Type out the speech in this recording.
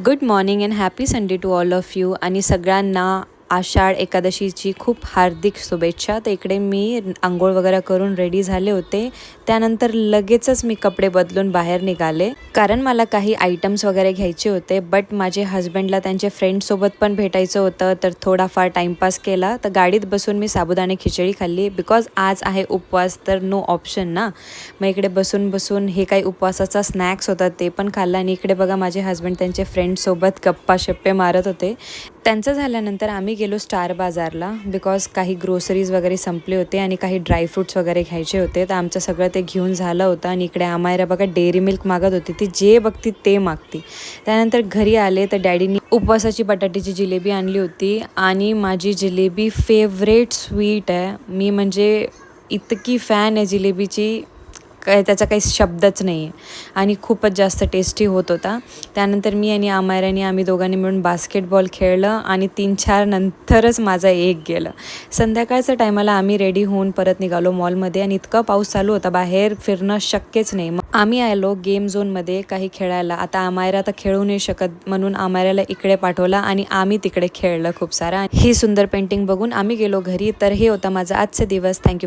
Good morning and happy Sunday to all of you आणि सगळ्यांना आषाढ एकादशीची खूप हार्दिक शुभेच्छा. तर इकडे मी आंघोळ वगैरे करून रेडी झाले होते. त्यानंतर लगेचच मी कपडे बदलून बाहेर निघाले कारण मला काही आयटम्स वगैरे घ्यायचे होते. बट माझे हस्बंडला त्यांचे फ्रेंडसोबत पण भेटायचं होतं तर थोडाफार टाईमपास केला. तर गाडीत बसून मी साबुदाणे खिचडी खाल्ली बिकॉज आज आहे उपवास तर नो ऑप्शन ना. मग इकडे बसून हे काही उपवासाचा स्नॅक्स होता ते पण खाल्ला. आणि इकडे बघा माझे हस्बंड त्यांचे फ्रेंडसोबत गप्पा शप्पे मारत होते. त्यांचं झाल्यानंतर आम्ही गेलो स्टार बाजारला बिकॉज काही ग्रोसरीज वगैरे संपले होते आणि काही ड्रायफ्रूट्स वगैरे घ्यायचे होते. तर आमचं सगळं ते घेऊन झालं होतं. आणि इकडे आमायरा बघा डेअरी मिल्क मागत होती. ती जे बघती ते मागती. त्यानंतर घरी आले तर डॅडीनी उपवासाची बटाट्याची जिलेबी आणली होती आणि माझी जिलेबी फेवरेट स्वीट आहे. मी म्हणजे इतकी फॅन आहे जिलेबीची काय त्याचा काही शब्दच नाही आहे. आणि खूपच जास्त टेस्टी होत होता. त्यानंतर मी आणि आमायराने आम्ही दोघांनी मिळून बास्केटबॉल खेळलं आणि 3-4 नंतरच माझा एक गेलं. संध्याकाळच्या टायमाला आम्ही रेडी होऊन परत निघालो मॉलमध्ये आणि इतका पाऊस चालू होता बाहेर फिरणं शक्यच नाही. मग आम्ही आलो गेम झोनमध्ये काही खेळायला. आता आमायरा आता खेळू नाही शकत म्हणून आमायराला इकडे पाठवला आणि आम्ही तिकडे खेळलं खूप सारा. ही सुंदर पेंटिंग बघून आम्ही गेलो घरी. तर हे होता माझा आजचा दिवस. थँक्यू.